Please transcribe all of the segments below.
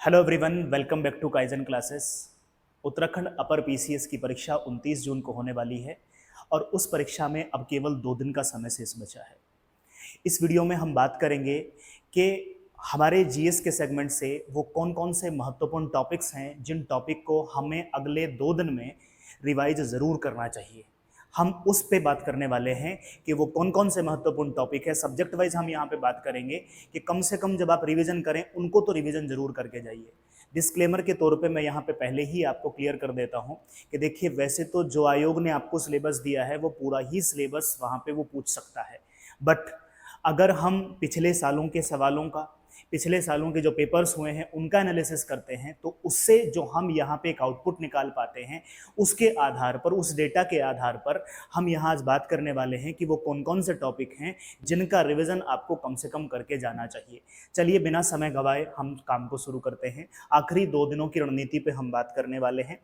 Hello everyone, welcome back to Kaizen classes. Uttarakhand upper PCS की परीक्षा 29 जून को होने वाली है और उस परीक्षा में अब केवल 2 दिन का समय शेष बचा है। इस वीडियो में हम बात करेंगे कि हमारे जीएस के सेगमेंट से वो कौन कौन से महत्वपूर्ण टॉपिक्स हैं जिन टॉपिक को हमें अगले 2 दिन में रिवाइज ज़रूर करना चाहिए। हम उस पे बात करने वाले हैं कि वो कौन कौन से महत्वपूर्ण टॉपिक है। सब्जेक्ट वाइज हम यहाँ पे बात करेंगे कि कम से कम जब आप रिवीजन करें उनको तो रिवीजन जरूर करके जाइए। डिस्क्लेमर के तौर पे मैं यहाँ पे पहले ही आपको क्लियर कर देता हूँ कि देखिए, वैसे तो जो आयोग ने आपको सिलेबस दिया है वो पूरा ही सिलेबस वहाँ पे वो पूछ सकता है, बट अगर हम पिछले सालों के सवालों का, पिछले सालों के जो पेपर्स हुए हैं उनका एनालिसिस करते हैं तो उससे जो हम यहाँ पे एक आउटपुट निकाल पाते हैं, उसके आधार पर, उस डेटा के आधार पर हम यहाँ आज बात करने वाले हैं कि वो कौन कौन से टॉपिक हैं जिनका रिवीजन आपको कम से कम करके जाना चाहिए। चलिए बिना समय गवाए हम काम को शुरू करते हैं। आखिरी 2 दिनों की रणनीति पे हम बात करने वाले हैं।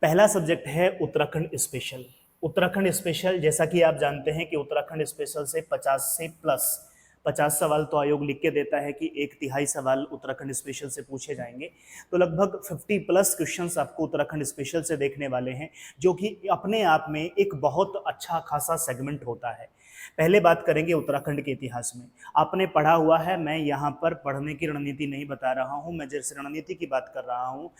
पहला सब्जेक्ट है उत्तराखंड स्पेशल। उत्तराखंड स्पेशल, जैसा कि आप जानते हैं कि उत्तराखंड स्पेशल से 50 से प्लस 50 सवाल तो आयोग लिख के देता है कि 1/3 सवाल उत्तराखंड स्पेशल से पूछे जाएंगे, तो लगभग 50 प्लस क्वेश्चंस आपको उत्तराखंड स्पेशल से देखने वाले हैं, जो कि अपने आप में एक बहुत अच्छा खासा सेगमेंट होता है। पहले बात करेंगे उत्तराखंड के इतिहास में। आपने पढ़ा हुआ है, मैं यहाँ पर पढ़ने की रणनीति नहीं बता रहा हूँ, मैं जिस रणनीति की बात कर रहा हूँ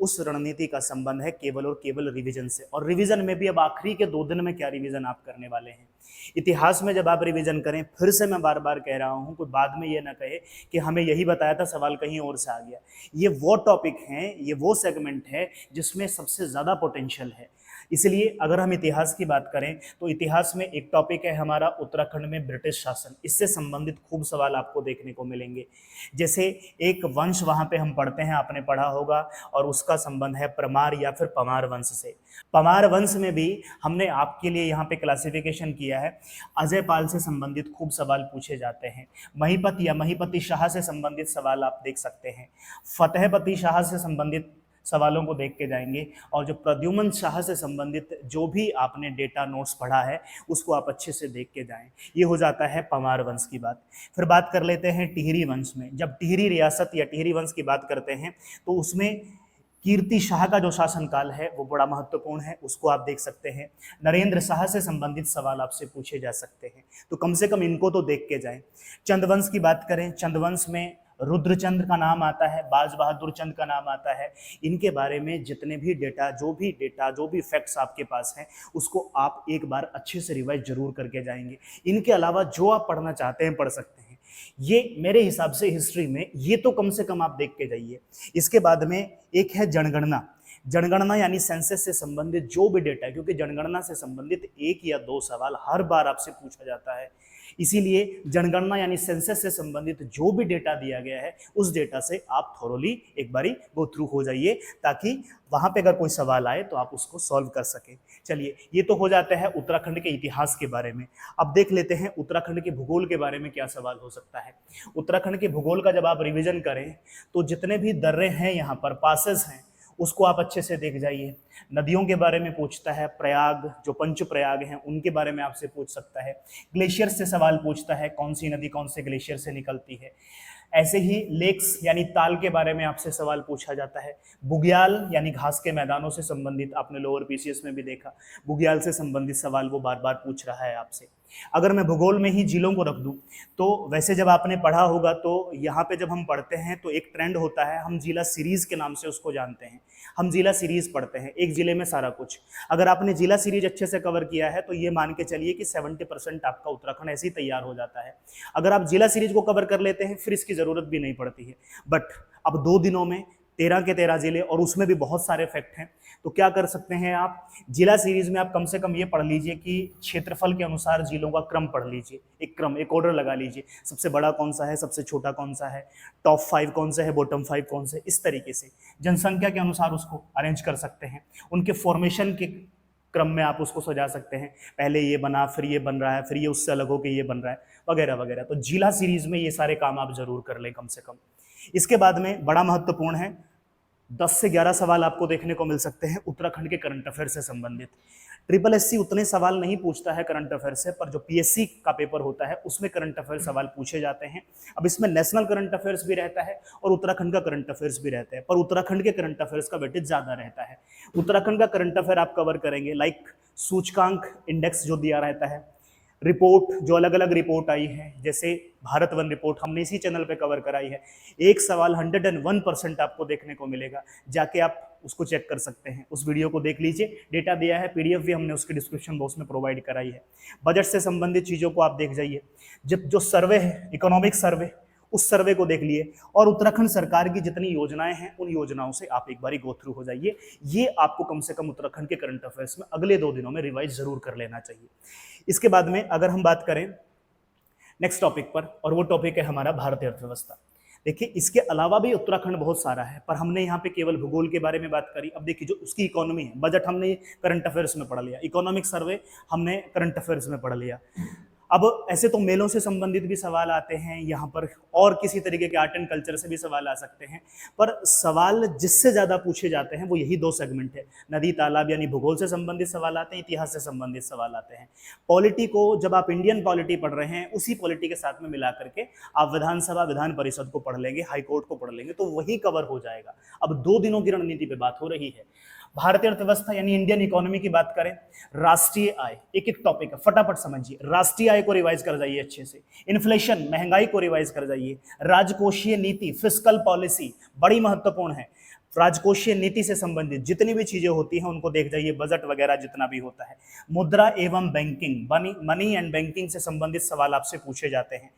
उस रणनीति का संबंध है केवल और केवल रिवीजन से। और रिवीजन में भी अब आखिरी के 2 दिन में क्या रिवीजन आप करने वाले हैं। इतिहास में जब आप रिवीजन करें, फिर से मैं बार बार कह रहा हूँ, कोई बाद में ये ना कहे कि हमें यही बताया था, सवाल कहीं और से आ गया। ये वो टॉपिक हैं, ये वो सेगमेंट है जिसमें सबसे ज़्यादा पोटेंशियल है। इसलिए अगर हम इतिहास की बात करें तो इतिहास में एक टॉपिक है हमारा उत्तराखंड में ब्रिटिश शासन। इससे संबंधित खूब सवाल आपको देखने को मिलेंगे। जैसे एक वंश वहाँ पे हम पढ़ते हैं, आपने पढ़ा होगा, और उसका संबंध है परमार या फिर पमार वंश से। पमार वंश में भी हमने आपके लिए यहाँ पे क्लासिफिकेशन किया है। अजय पाल से संबंधित खूब सवाल पूछे जाते हैं। महीपत या महीपति शाह से संबंधित सवाल आप देख सकते हैं। फतेहपति शाह से संबंधित सवालों को देख के जाएंगे, और जो प्रद्युमन शाह से संबंधित जो भी आपने डेटा नोट्स पढ़ा है उसको आप अच्छे से देख के जाएं। ये हो जाता है पमार वंश की बात। फिर बात कर लेते हैं टिहरी वंश में। जब टिहरी रियासत या टिहरी वंश की बात करते हैं तो उसमें कीर्ति शाह का जो शासनकाल है वो बड़ा महत्वपूर्ण है, उसको आप देख सकते हैं। नरेंद्र शाह से संबंधित सवाल आपसे पूछे जा सकते हैं, तो कम से कम इनको तो देख के जाएं। चंदवंश की बात करें, चंदवंश में रुद्रचंद्र का नाम आता है, बाज बहादुर चंद का नाम आता है। इनके बारे में जितने भी डेटा, जो भी फैक्ट्स आपके पास हैं, उसको आप एक बार अच्छे से रिवाइज जरूर करके जाएंगे। इनके अलावा जो आप पढ़ना चाहते हैं पढ़ सकते हैं। ये मेरे हिसाब से हिस्ट्री में ये तो कम से कम आप देख के जाइए। इसके बाद में एक है जनगणना। जनगणना यानी सेंसस से संबंधित जो भी डेटा है, क्योंकि जनगणना से संबंधित 1 या 2 सवाल हर बार आपसे पूछा जाता है, इसीलिए जनगणना यानी सेंसस से संबंधित जो भी डेटा दिया गया है उस डेटा से आप थोरोली एक बारी गो थ्रू हो जाइए, ताकि वहां पे अगर कोई सवाल आए तो आप उसको सॉल्व कर सकें। चलिए, ये तो हो जाता है उत्तराखंड के इतिहास के बारे में। अब देख लेते हैं उत्तराखंड के भूगोल के बारे में क्या सवाल हो सकता है। उत्तराखंड के भूगोल का जब आप रिवीजन करें तो जितने भी दर्रे हैं, यहाँ पर पासेस हैं, उसको आप अच्छे से देख जाइए। नदियों के बारे में पूछता है, प्रयाग, जो पंच प्रयाग हैं उनके बारे में आपसे पूछ सकता है। ग्लेशियर से सवाल पूछता है, कौन सी नदी कौन से ग्लेशियर से निकलती है। ऐसे ही लेक्स यानी ताल के बारे में आपसे सवाल पूछा जाता है। बुग्याल यानी घास के मैदानों से संबंधित, आपने लोअर पीसीएस में भी देखा, बुग्याल से संबंधित सवाल वो बार बार पूछ रहा है आपसे। अगर मैं भूगोल में ही जिलों को रख दूं तो वैसे जब आपने पढ़ा होगा तो यहाँ पे जब हम पढ़ते हैं तो एक ट्रेंड होता है, हम जिला सीरीज के नाम से उसको जानते हैं। हम जिला सीरीज पढ़ते हैं, एक जिले में सारा कुछ। अगर आपने जिला सीरीज अच्छे से कवर किया है तो ये मान के चलिए कि 70% आपका उत्तराखंड ऐसे ही तैयार हो जाता है। अगर आप जिला सीरीज को कवर कर लेते हैं फिर इसकी जरूरत भी नहीं पड़ती है। बट अब 2 दिनों में 13 के 13 जिले, और उसमें भी बहुत सारे फैक्ट हैं, तो क्या कर सकते हैं आप, जिला सीरीज में आप कम से कम ये पढ़ लीजिए कि क्षेत्रफल के अनुसार जिलों का क्रम पढ़ लीजिए। एक क्रम, एक ऑर्डर लगा लीजिए, सबसे बड़ा कौन सा है, सबसे छोटा कौन सा है, टॉप 5 कौन से है, बॉटम 5 कौन से, इस तरीके से जनसंख्या के अनुसार उसको अरेंज कर सकते हैं। उनके फॉर्मेशन के क्रम में आप उसको सजा सकते हैं, पहले ये बना, फिर ये बन रहा है, फिर ये उससे अलग होकर ये बन रहा है, वगैरह वगैरह। तो जिला सीरीज में ये सारे काम आप जरूर कर लें कम से कम। इसके बाद में बड़ा महत्वपूर्ण है, 10 से 11 सवाल आपको देखने को मिल सकते हैं उत्तराखंड के करंट अफेयर से संबंधित। SSC उतने सवाल नहीं पूछता है करंट अफेयर से, पर जो PSC का पेपर होता है उसमें करंट अफेयर सवाल पूछे जाते हैं। अब इसमें नेशनल करंट अफेयर्स भी रहता है और उत्तराखंड का करंट अफेयर्स भी रहता है, पर उत्तराखंड के करंट अफेयर्स का वेटेज ज्यादा रहता है। उत्तराखंड का करंट अफेयर आप कवर करेंगे, लाइक सूचकांक इंडेक्स जो दिया रहता है, रिपोर्ट जो अलग अलग रिपोर्ट आई है, जैसे भारत वन रिपोर्ट हमने इसी चैनल पे कवर कराई है। एक सवाल 101% आपको देखने को मिलेगा, जाके आप उसको चेक कर सकते हैं, उस वीडियो को देख लीजिए, डेटा दिया है, PDF भी हमने उसके डिस्क्रिप्शन बॉक्स में प्रोवाइड कराई है। बजट से संबंधित चीज़ों को आप देख जाइए, जब जो सर्वे है इकोनॉमिक सर्वे, उस सर्वे को देख लिए, और उत्तराखंड सरकार की जितनी योजनाएं हैं उन योजनाओं से आप एक बारी गो थ्रू हो जाइए। ये आपको कम से कम उत्तराखंड के करंट अफेयर्स में अगले 2 दिनों में रिवाइज जरूर कर लेना चाहिए। इसके बाद में अगर हम बात करें नेक्स्ट टॉपिक पर, और वो टॉपिक है हमारा भारतीय अर्थव्यवस्था। देखिए इसके अलावा भी उत्तराखंड बहुत सारा है, पर हमने यहाँ पे केवल भूगोल के बारे में बात करी। अब देखिए जो उसकी इकोनॉमी है, बजट हमने करंट अफेयर्स में पढ़ लिया, इकोनॉमिक सर्वे हमने करंट अफेयर्स में पढ़ लिया। अब ऐसे तो मेलों से संबंधित भी सवाल आते हैं यहाँ पर, और किसी तरीके के आर्ट एंड कल्चर से भी सवाल आ सकते हैं, पर सवाल जिससे ज़्यादा पूछे जाते हैं वो यही 2 सेगमेंट है। नदी तालाब यानी भूगोल से संबंधित सवाल आते हैं, इतिहास से संबंधित सवाल आते हैं। पॉलिटी को जब आप इंडियन पॉलिटी पढ़ रहे हैं, उसी पॉलिटी के साथ में मिला करके आप विधानसभा विधान परिषद को पढ़ लेंगे, हाईकोर्ट को पढ़ लेंगे, तो वही कवर हो जाएगा। अब 2 दिनों की रणनीति पे बात हो रही है। भारतीय अर्थव्यवस्था यानी इंडियन इकोनॉमी की बात करें, राष्ट्रीय आय एक एक टॉपिक है, फटाफट समझिए। राष्ट्रीय आय को रिवाइज कर जाइए अच्छे से, इन्फ्लेशन महंगाई को रिवाइज कर जाइए, राजकोषीय नीति फिस्कल पॉलिसी बड़ी महत्वपूर्ण है, राजकोषीय नीति से संबंधित जितनी भी चीजें होती हैं उनको देख जाइए, बजट वगैरह जितना भी होता है। मुद्रा एवं बैंकिंग, मनी एंड बैंकिंग से संबंधित सवाल आपसे पूछे जाते हैं।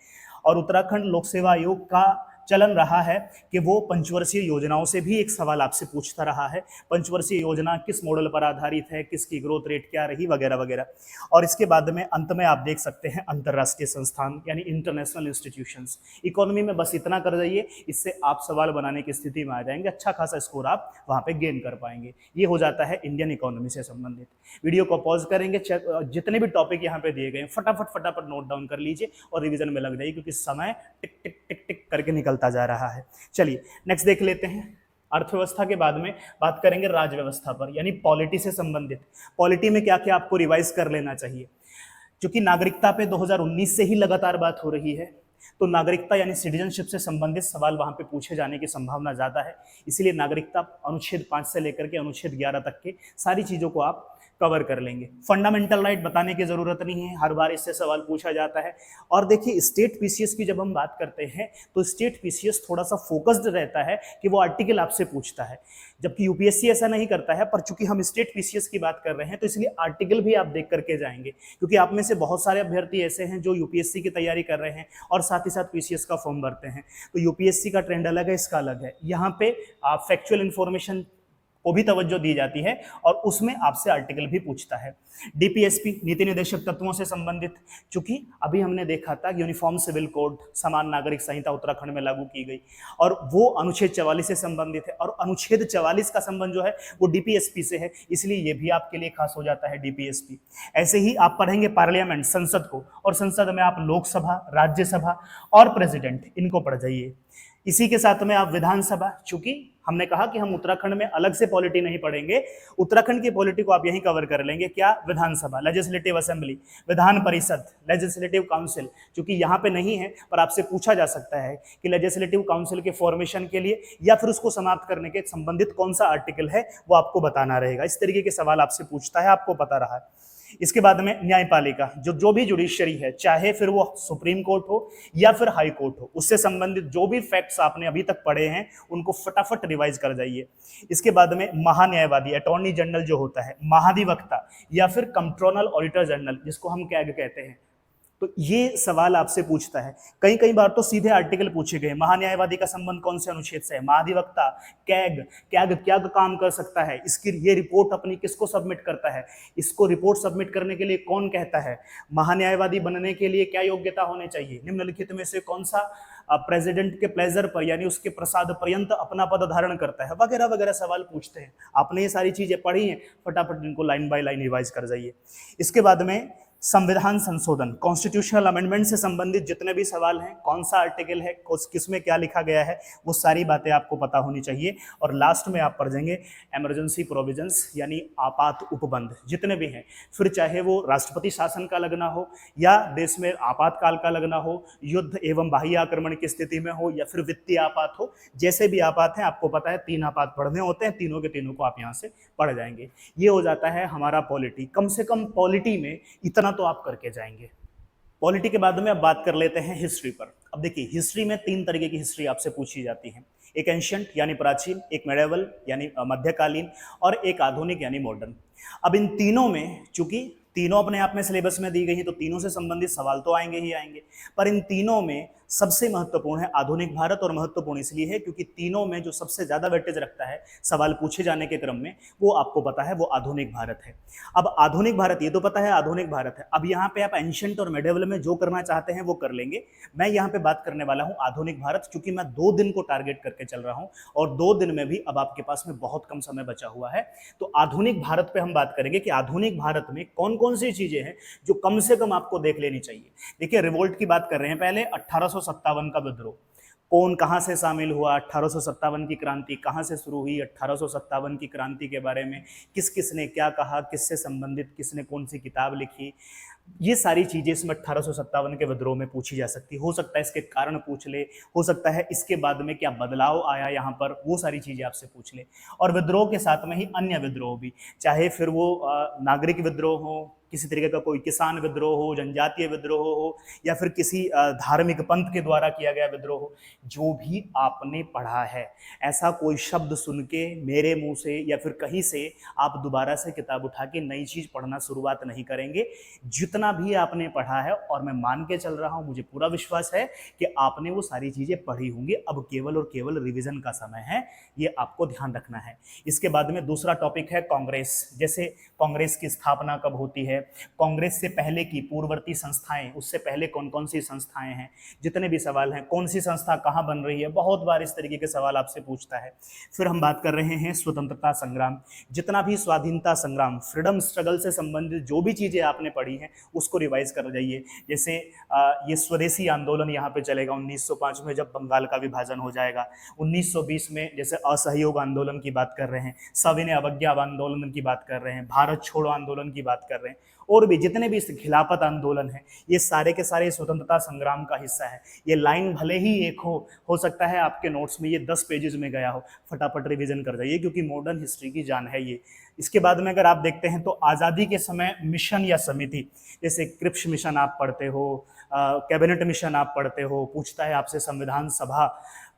और उत्तराखंड लोक सेवा आयोग का चलन रहा है कि वो पंचवर्षीय योजनाओं से भी एक सवाल आपसे पूछता रहा है। पंचवर्षीय योजना किस मॉडल पर आधारित है, किसकी ग्रोथ रेट क्या रही, वगैरह वगैरह। और इसके बाद में अंत में आप देख सकते हैं अंतर्राष्ट्रीय संस्थान यानी इंटरनेशनल इंस्टीट्यूशंस। इकोनॉमी में बस इतना कर जाइए, इससे आप सवाल बनाने की स्थिति में आ जाएंगे, अच्छा खासा स्कोर आप वहाँ पे गेन कर पाएंगे। ये हो जाता है इंडियन इकोनॉमी से संबंधित। वीडियो को पॉज करेंगे, जितने भी टॉपिक यहाँ पे दिए गए फटाफट नोट डाउन कर लीजिए और रिविजन में लग जाइए, क्योंकि समय टिक टिक टिक टिक करके निकलता जा रहा है। चलिए नेक्स्ट देख लेते हैं। अर्थव्यवस्था के बाद में बात करेंगे राज्य व्यवस्था पर, यानी पॉलिटी से संबंधित। पॉलिटी में क्या क्या आपको रिवाइज कर लेना चाहिए, क्योंकि नागरिकता पे 2019 से ही लगातार बात हो रही है, तो नागरिकता यानी सिटीजनशिप से संबंधित सवाल वहां पे पूछे जाने की संभावना ज्यादा है। इसलिए नागरिकता अनुच्छेद 5 से लेकर के अनुच्छेद 11 तक के सारी चीजों को आप कवर कर लेंगे। फंडामेंटल राइट बताने की जरूरत नहीं है, हर बार इससे सवाल पूछा जाता है। और देखिए स्टेट पीसीएस की जब हम बात करते हैं तो स्टेट पीसीएस थोड़ा सा फोकस्ड रहता है कि वो आर्टिकल आपसे पूछता है, जबकि यूपीएससी ऐसा नहीं करता है। पर चूंकि हम स्टेट पीसीएस की बात कर रहे हैं तो इसलिए आर्टिकल भी आप देख करके जाएंगे, क्योंकि आप में से बहुत सारे अभ्यर्थी ऐसे हैं जो यूपीएससी की तैयारी कर रहे हैं और साथ ही साथ पीसीएस का फॉर्म भरते हैं। तो यूपीएससी का ट्रेंड अलग है, इसका अलग है। यहाँ पे आप फैक्चुअल इंफॉर्मेशन को भी तवज्जो दी जाती है और उसमें आपसे आर्टिकल भी पूछता है। डीपीएसपी नीति निर्देशक तत्वों से संबंधित, चूंकि अभी हमने देखा था यूनिफॉर्म सिविल कोड समान नागरिक संहिता उत्तराखंड में लागू की गई और वो अनुच्छेद 44 से संबंधित है, और अनुच्छेद 44 का संबंध जो है वो डीपीएसपी से है, इसलिए ये भी आपके लिए खास हो जाता है डीपीएसपी। ऐसे ही आप पढ़ेंगे पार्लियामेंट संसद को, और संसद में आप लोकसभा, राज्यसभा और प्रेसिडेंट इनको पढ़ जाइए। इसी के साथ में आप विधानसभा, चूंकि हमने कहा कि हम उत्तराखंड में अलग से पॉलिटी नहीं पढ़ेंगे, उत्तराखंड की पॉलिटी को आप यहीं कवर कर लेंगे। क्या? विधानसभा, legislative assembly, Vidhan Parishad, legislative council. चूंकि यहाँ पे नहीं है पर आपसे पूछा जा सकता है कि लेजिस्लेटिव काउंसिल के फॉर्मेशन के लिए या फिर उसको समाप्त करने के संबंधित कौन सा आर्टिकल है वो आपको बताना रहेगा। इस तरीके के सवाल आपसे पूछता है, आपको पता रहा है। इसके बाद में न्यायपालिका, जो भी जुडिशरी है, चाहे फिर वो सुप्रीम कोर्ट हो या फिर हाई कोर्ट हो, उससे संबंधित जो भी फैक्ट्स आपने अभी तक पढ़े हैं उनको फटाफट रिवाइज कर जाइए। इसके बाद में महान्यायवादी, अटॉर्नी जनरल जो होता है, महाधिवक्ता या फिर कंट्रोलर ऑडिटर जनरल जिसको हम कैग कहते हैं, तो ये सवाल आपसे पूछता है। कई बार तो सीधे आर्टिकल पूछे गए। महान्यायवादी का संबंध कौन से अनुच्छेद से है, महाधिवक्ता, कैग क्या काम कर सकता है, इसकी ये रिपोर्ट अपनी किसको सबमिट करता है, इसको रिपोर्ट सबमिट करने के लिए कौन कहता है, महान्यायवादी बनने के लिए क्या योग्यता होनी चाहिए, निम्नलिखित में से कौन सा प्रेसिडेंट के प्लेजर पर यानी उसके प्रसाद पर्यंत अपना पद धारण करता है, वगैरह वगैरह सवाल पूछते हैं। आपने ये सारी चीजें पढ़ी हैं, फटाफट इनको लाइन बाय लाइन रिवाइज कर जाइए। इसके बाद में संविधान संशोधन, कॉन्स्टिट्यूशनल अमेंडमेंट से संबंधित जितने भी सवाल हैं, कौन सा आर्टिकल है, किस में क्या लिखा गया है, वो सारी बातें आपको पता होनी चाहिए। और लास्ट में आप पढ़ेंगे इमरजेंसी प्रोविजंस, यानी आपात उपबंध जितने भी हैं, फिर चाहे वो राष्ट्रपति शासन का लगना हो या देश में आपातकाल का लगना हो, युद्ध एवं बाह्य आक्रमण की स्थिति में हो या फिर वित्तीय आपात हो, जैसे भी आपात हैं, आपको पता है 3 आपात पढ़ने होते हैं, तीनों के तीनों को आप यहाँ से पढ़ जाएंगे। ये हो जाता है हमारा पॉलिटी। कम से कम पॉलिटी में इतना तो आप करके जाएंगे। पॉलिटी के बाद में अब बात कर लेते हैं हिस्ट्री पर। अब देखिए, हिस्ट्री में 3 तरीके की हिस्ट्री आपसे पूछी जाती है, एक एंशिएंट यानी प्राचीन, एक मेडिवल यानी मध्यकालीन, और एक आधुनिक यानी मॉडर्न। अब इन तीनों में, चूंकि तीनों अपने आप में सिलेबस में दी गई हैं, तो तीनों से संबंधित सवाल तो आएंगे ही आएंगे, पर इन तीनों में सबसे महत्वपूर्ण है आधुनिक भारत। और महत्वपूर्ण इसलिए है क्योंकि तीनों में जो सबसे ज्यादा वेटेज रखता है सवाल पूछे जाने के क्रम में, वो आपको पता है, वो आधुनिक भारत है। अब आधुनिक भारत, ये तो पता है आधुनिक भारत है। अब यहाँ पे आप एंशिएंट और मेडिवल में जो करना चाहते हैं वो कर लेंगे। मैं यहाँ पे बात करने वाला हूँ आधुनिक भारत, क्योंकि मैं 2 दिन को टारगेट करके चल रहा हूँ और 2 दिन में भी अब आपके पास में बहुत कम समय बचा हुआ है। तो आधुनिक भारत पे हम बात करेंगे कि आधुनिक भारत में कौन कौन सी चीजें हैं जो कम से कम आपको देख लेनी चाहिए। देखिए, रिवोल्ट की बात कर रहे हैं पहले, 1857 का विद्रोह, कौन कहां से शामिल हुआ, 1857 की क्रांति कहां से शुरू हुई, 1857 की क्रांति के बारे में किस किस ने क्या कहा, किससे संबंधित किसने कौन सी किताब लिखी, ये सारी चीजें इसमें 1857 के विद्रोह में पूछी जा सकती। हो सकता है इसके कारण पूछ ले, हो सकता है इसके बाद में क्या बदलाव आया यहाँ पर, वो सारी चीजें आपसे पूछ ले। और विद्रोह के साथ में ही अन्य विद्रोह भी, चाहे फिर वो नागरिक विद्रोह हो, किसी तरीके का कोई किसान विद्रोह हो, जनजातीय विद्रोह हो, या फिर किसी धार्मिक पंथ के द्वारा किया गया विद्रोह हो, जो भी आपने पढ़ा है, ऐसा कोई शब्द सुन के मेरे मुंह से या फिर कहीं से आप दोबारा से किताब उठा के नई चीज पढ़ना शुरुआत नहीं करेंगे। जितना भी आपने पढ़ा है, और मैं मान के चल रहा हूं, मुझे पूरा विश्वास है कि आपने वो सारी चीजें पढ़ी होंगी। अब केवल और केवल रिवीजन का समय है, ये आपको ध्यान रखना है। इसके बाद में दूसरा टॉपिक है कांग्रेस। जैसे कांग्रेस की स्थापना कब होती है, कांग्रेस से पहले की पूर्ववर्ती संस्थाएं, उससे पहले कौन कौन सी संस्थाएं हैं, जितने भी सवाल हैं, कौन सी संस्था कहां बन रही है, बहुत बार इस तरीके के सवाल आपसे पूछता है। फिर हम बात कर रहे हैं स्वतंत्रता संग्राम, जितना भी स्वाधीनता संग्राम, फ्रीडम स्ट्रगल से संबंधित जो भी चीजें आपने पढ़ी हैं उसको रिवाइज कर जाइए। जैसे ये स्वदेशी आंदोलन यहाँ पे चलेगा 1905 में, जब बंगाल का विभाजन हो जाएगा। 1920 में जैसे असहयोग आंदोलन की बात कर रहे हैं, सविनय अवज्ञा आंदोलन की बात कर रहे हैं, भारत छोड़ो आंदोलन की बात कर रहे हैं, और भी जितने भी खिलाफत आंदोलन है, ये सारे के सारे स्वतंत्रता संग्राम का हिस्सा है। ये लाइन भले ही एक हो सकता है आपके नोट्स में ये 10 पेजेस में गया हो, फटाफट रिवीजन कर जाइए, क्योंकि मॉडर्न हिस्ट्री की जान है ये। इसके बाद में अगर आप देखते हैं तो आज़ादी के समय मिशन या समिति, जैसे क्रिप्स मिशन आप पढ़ते हो, कैबिनेट मिशन आप पढ़ते हो, पूछता है आपसे संविधान सभा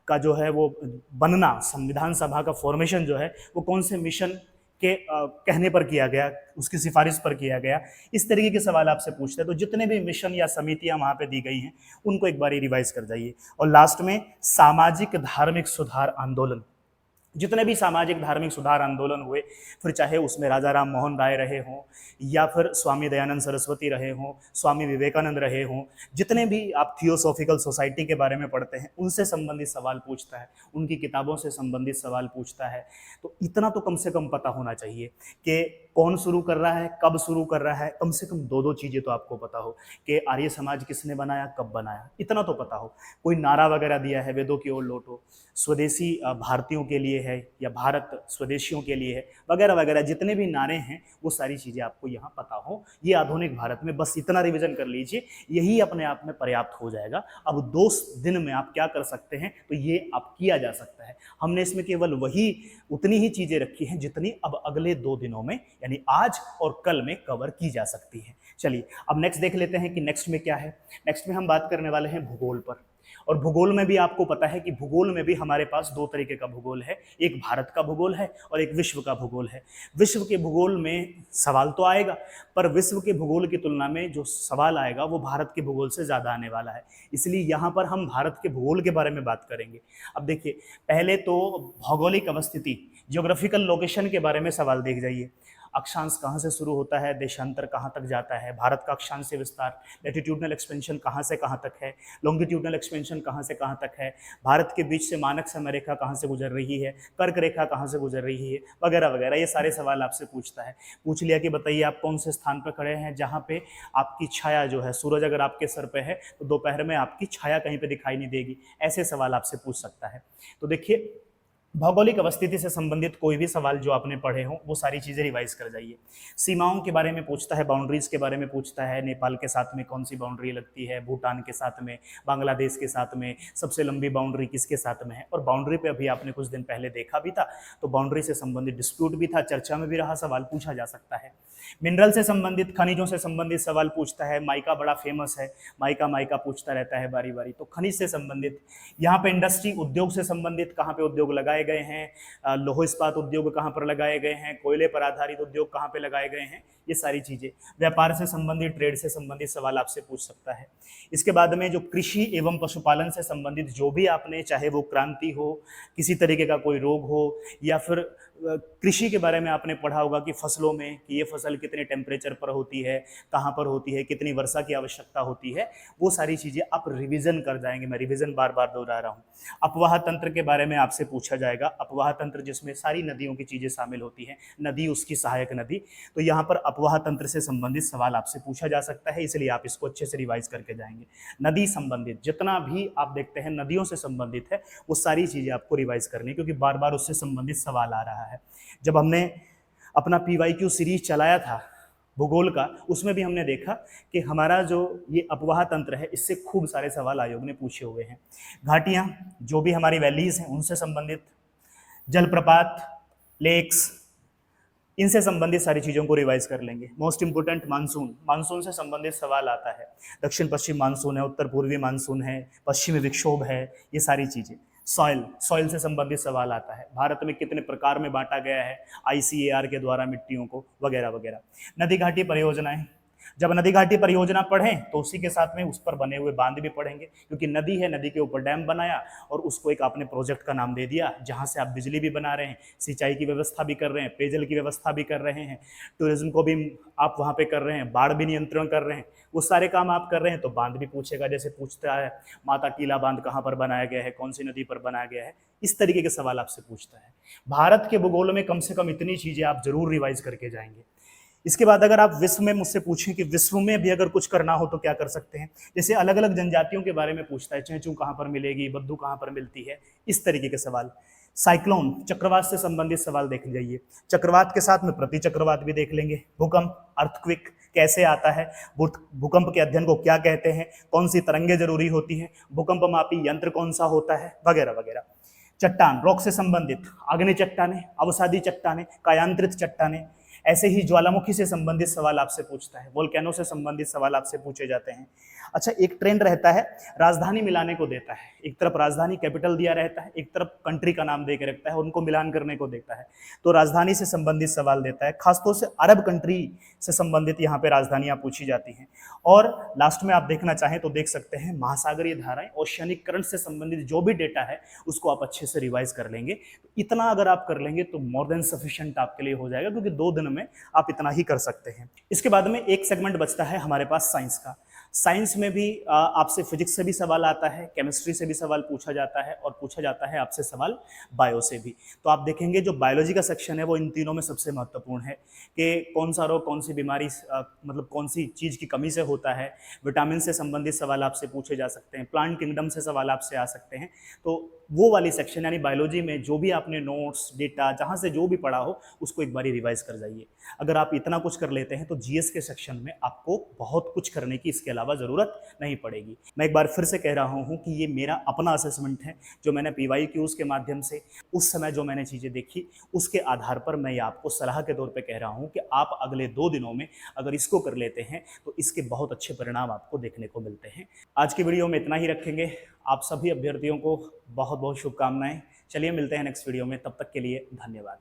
का जो है वो बनना, संविधान सभा का फॉर्मेशन जो है वो कौन से मिशन के कहने पर किया गया, उसकी सिफारिश पर किया गया, इस तरीके के सवाल आपसे पूछते हैं। तो जितने भी मिशन या समितियां वहां पे दी गई हैं उनको एक बार रिवाइज कर जाइए। और लास्ट में सामाजिक धार्मिक सुधार आंदोलन, जितने भी सामाजिक धार्मिक सुधार आंदोलन हुए, फिर चाहे उसमें राजा राम मोहन राय रहे हों या फिर स्वामी दयानंद सरस्वती रहे हों, स्वामी विवेकानंद रहे हों, जितने भी आप थियोसॉफिकल सोसाइटी के बारे में पढ़ते हैं उनसे संबंधित सवाल पूछता है, उनकी किताबों से संबंधित सवाल पूछता है। तो इतना तो कम से कम पता होना चाहिए कि कौन शुरू कर रहा है, कब शुरू कर रहा है, कम से कम 2 चीजें तो आपको पता हो कि आर्य समाज किसने बनाया, कब बनाया, इतना तो पता हो। कोई नारा वगैरह दिया है, वेदों की ओर लौटो, स्वदेशी भारतीयों के लिए है या भारत स्वदेशियों के लिए है, वगैरह वगैरह जितने भी नारे हैं वो सारी चीजें आपको यहाँ पता हो। ये आधुनिक भारत में बस इतना रिवीजन कर लीजिए, यही अपने आप में पर्याप्त हो जाएगा। अब 2 दिन में आप क्या कर सकते हैं, तो ये आप किया जा सकता है। हमने इसमें केवल वही उतनी ही चीजें रखी हैं जितनी अब अगले 2 दिनों में यानी आज और कल में कवर की जा सकती है। चलिए अब नेक्स्ट देख लेते हैं कि नेक्स्ट में क्या है। नेक्स्ट में हम बात करने वाले हैं भूगोल पर। और भूगोल में भी आपको पता है कि भूगोल में भी हमारे पास 2 तरीके का भूगोल है, एक भारत का भूगोल है और एक विश्व का भूगोल है। विश्व के भूगोल में सवाल तो आएगा, पर विश्व के भूगोल की तुलना में जो सवाल आएगा वो भारत के भूगोल से ज़्यादा आने वाला है, इसलिए यहाँ पर हम भारत के भूगोल के बारे में बात करेंगे। अब देखिए, पहले तो भौगोलिक अवस्थिति, ज्योग्राफिकल लोकेशन के बारे में सवाल देख जाइए। अक्षांश कहाँ से शुरू होता है, देशांतर कहाँ तक जाता है, भारत का अक्षांश विस्तार, लैटिट्यूडनल एक्सपेंशन कहाँ से कहाँ तक है, लॉन्गिट्यूडनल एक्सपेंशन कहाँ से कहाँ तक है, भारत के बीच से मानक समय रेखा कहाँ से गुजर रही है, कर्क रेखा कहाँ से गुजर रही है, वगैरह वगैरह। ये सारे सवाल आपसे पूछता है। पूछ लिया कि बताइए आप कौन से स्थान पर खड़े हैं जहाँ पे आपकी छाया जो है, सूरज अगर आपके सर पे है तो दोपहर में आपकी छाया कहीं पे दिखाई नहीं देगी। ऐसे सवाल आपसे पूछ सकता है। तो देखिए, भौगोलिक अवस्थिति से संबंधित कोई भी सवाल जो आपने पढ़े हों वो सारी चीज़ें रिवाइज कर जाइए। सीमाओं के बारे में पूछता है, बाउंड्रीज के बारे में पूछता है, नेपाल के साथ में कौन सी बाउंड्री लगती है, भूटान के साथ में, बांग्लादेश के साथ में, सबसे लंबी बाउंड्री किसके साथ में है। और बाउंड्री पे अभी आपने कुछ दिन पहले देखा भी था, तो बाउंड्री से संबंधित डिस्प्यूट भी था, चर्चा में भी रहा, सवाल पूछा जा सकता है। मिनरल से संबंधित, खनिजों से संबंधित सवाल पूछता है। माइका बड़ा फेमस है, माइका माइका पूछता रहता है बारी बारी। तो खनिज से संबंधित, यहाँ पे इंडस्ट्री, उद्योग से संबंधित, कहाँ पे उद्योग लगाए गए हैं, लौह इस्पात उद्योग कहाँ पर लगाए गए हैं, कोयले पर आधारित उद्योग कहाँ पे लगाए गए हैं, ये सारी चीजें। व्यापार से संबंधित, ट्रेड से संबंधित सवाल आपसे पूछ सकता है। इसके बाद में जो कृषि एवं पशुपालन से संबंधित जो भी आपने, चाहे वो क्रांति हो, किसी तरीके का कोई रोग हो, या फिर कृषि के बारे में आपने पढ़ा होगा कि फसलों में कि ये फसल कितने टेम्परेचर पर होती है, कहाँ पर होती है, कितनी वर्षा की आवश्यकता होती है, वो सारी चीज़ें आप रिवीजन कर जाएंगे। मैं रिवीजन बार बार दोहरा रहा हूँ। अपवाह तंत्र के बारे में आपसे पूछा जाएगा। अपवाह तंत्र जिसमें सारी नदियों की चीज़ें शामिल होती हैं, नदी उसकी सहायक नदी, तो यहाँ पर अपवाह तंत्र से संबंधित सवाल आपसे पूछा जा सकता है, इसलिए आप इसको अच्छे से रिवाइज करके जाएंगे। नदी संबंधित जितना भी आप देखते हैं नदियों से संबंधित है, वो सारी चीज़ें आपको रिवाइज करनी है, क्योंकि बार बार उससे संबंधित सवाल आ रहा है। जब हमने अपना PYQ सीरीज चलाया था भूगोल का, उसमें भी हमने देखा कि हमारा जो ये अपवाह तंत्र है, इससे खूब सारे सवाल आयोग ने पूछे हुए हैं। घाटियाँ, जो भी हमारी वैलीज हैं उनसे संबंधित, जलप्रपात, लेक्स, इनसे संबंधित सारी चीज़ों को रिवाइज कर लेंगे। मोस्ट इंपोर्टेंट मानसून, मानसून से संबंधित सवाल आता है। दक्षिण पश्चिम मानसून है, उत्तर पूर्वी मानसून है, पश्चिमी विक्षोभ है, ये सारी चीज़ें। सॉइल, सॉइल से संबंधित सवाल आता है। भारत में कितने प्रकार में बांटा गया है ICAR के द्वारा मिट्टियों को, वगैरह वगैरह। नदी घाटी परियोजनाएं, जब नदी घाटी परियोजना पढ़ें तो उसी के साथ में उस पर बने हुए बांध भी पढ़ेंगे, क्योंकि नदी है, नदी के ऊपर डैम बनाया और उसको एक आपने प्रोजेक्ट का नाम दे दिया, जहां से आप बिजली भी बना रहे हैं, सिंचाई की व्यवस्था भी कर रहे हैं, पेयजल की व्यवस्था भी कर रहे हैं, टूरिज्म को भी आप वहां पे कर रहे हैं, बाढ़ भी नियंत्रण कर रहे हैं, वो सारे काम आप कर रहे हैं, तो बांध भी पूछेगा। जैसे पूछता है माता टीला बांध कहाँ पर बनाया गया है, कौन सी नदी पर बनाया गया है, इस तरीके के सवाल आपसे पूछता है। भारत के भूगोल में कम से कम इतनी चीजें आप जरूर रिवाइज करके जाएंगे। इसके बाद अगर आप विश्व में मुझसे पूछें कि विश्व में भी अगर कुछ करना हो तो क्या कर सकते हैं, जैसे अलग अलग जनजातियों के बारे में पूछता है, चेंचू कहाँ पर मिलेगी, बद्दू कहाँ पर मिलती है, इस तरीके के सवाल। साइक्लोन, चक्रवात से संबंधित सवाल देख जाइए। चक्रवात के साथ में प्रति चक्रवात भी देख लेंगे। भूकंप, अर्थक्विक कैसे आता है, भूकंप के अध्ययन को क्या कहते हैं, कौन सी तरंगें जरूरी होती हैं, भूकंप मापी यंत्र कौन सा होता है, वगैरह वगैरह। चट्टान, रॉक से संबंधित, अग्नि चट्टानें, अवसादी चट्टानें, कायांतरित चट्टानें, ऐसे ही ज्वालामुखी से संबंधित सवाल आपसे पूछता है, वोल्केनो से संबंधित सवाल आपसे पूछे जाते हैं। अच्छा, एक ट्रेंड रहता है, राजधानी मिलाने को देता है, एक तरफ राजधानी कैपिटल दिया रहता है, एक तरफ कंट्री का नाम दे के रखता है, उनको मिलान करने को देता है, तो राजधानी से संबंधित सवाल देता है। खासतौर से अरब कंट्री से संबंधित यहाँ पे राजधानियां पूछी जाती हैं। और लास्ट में आप देखना चाहें तो देख सकते हैं, महासागरीय धाराएं, ओशियनिक करंट से संबंधित जो भी डेटा है उसको आप अच्छे से रिवाइज कर लेंगे। इतना अगर आप कर लेंगे तो मोर देन सफिशिएंट आपके लिए हो जाएगा, क्योंकि 2 दिन में आप इतना ही कर सकते हैं। इसके बाद में एक सेगमेंट बचता है हमारे पास साइंस का। साइंस में भी आपसे फिजिक्स से भी सवाल आता है, केमिस्ट्री से भी सवाल पूछा जाता है, और पूछा जाता है आपसे सवाल बायो से भी। तो आप देखेंगे जो बायोलॉजी का सेक्शन है वो इन तीनों में सबसे महत्वपूर्ण है, कि कौन सा रोग, कौन सी बीमारी, मतलब कौन सी चीज़ की कमी से होता है। विटामिन से संबंधित सवाल आपसे पूछे जा सकते हैं, प्लांट किंगडम से सवाल आपसे आ सकते हैं। तो वो वाली सेक्शन यानी बायोलॉजी में जो भी आपने नोट्स, डेटा, जहाँ से जो भी पढ़ा हो उसको एक बारी रिवाइज कर जाइए। अगर आप इतना कुछ कर लेते हैं तो जीएस के सेक्शन में आपको बहुत कुछ करने की इसके अलावा ज़रूरत नहीं पड़ेगी। मैं एक बार फिर से कह रहा हूँ कि ये मेरा अपना असेसमेंट है, जो मैंने PYQs के माध्यम से उस समय जो मैंने चीज़ें देखी उसके आधार पर मैं ये आपको सलाह के तौर पर कह रहा हूँ कि आप अगले 2 दिनों में अगर इसको कर लेते हैं तो इसके बहुत अच्छे परिणाम आपको देखने को मिलते हैं। आज की वीडियो में इतना ही रखेंगे। आप सभी अभ्यर्थियों को बहुत बहुत शुभकामनाएं। चलिए मिलते हैं नेक्स्ट वीडियो में, तब तक के लिए धन्यवाद।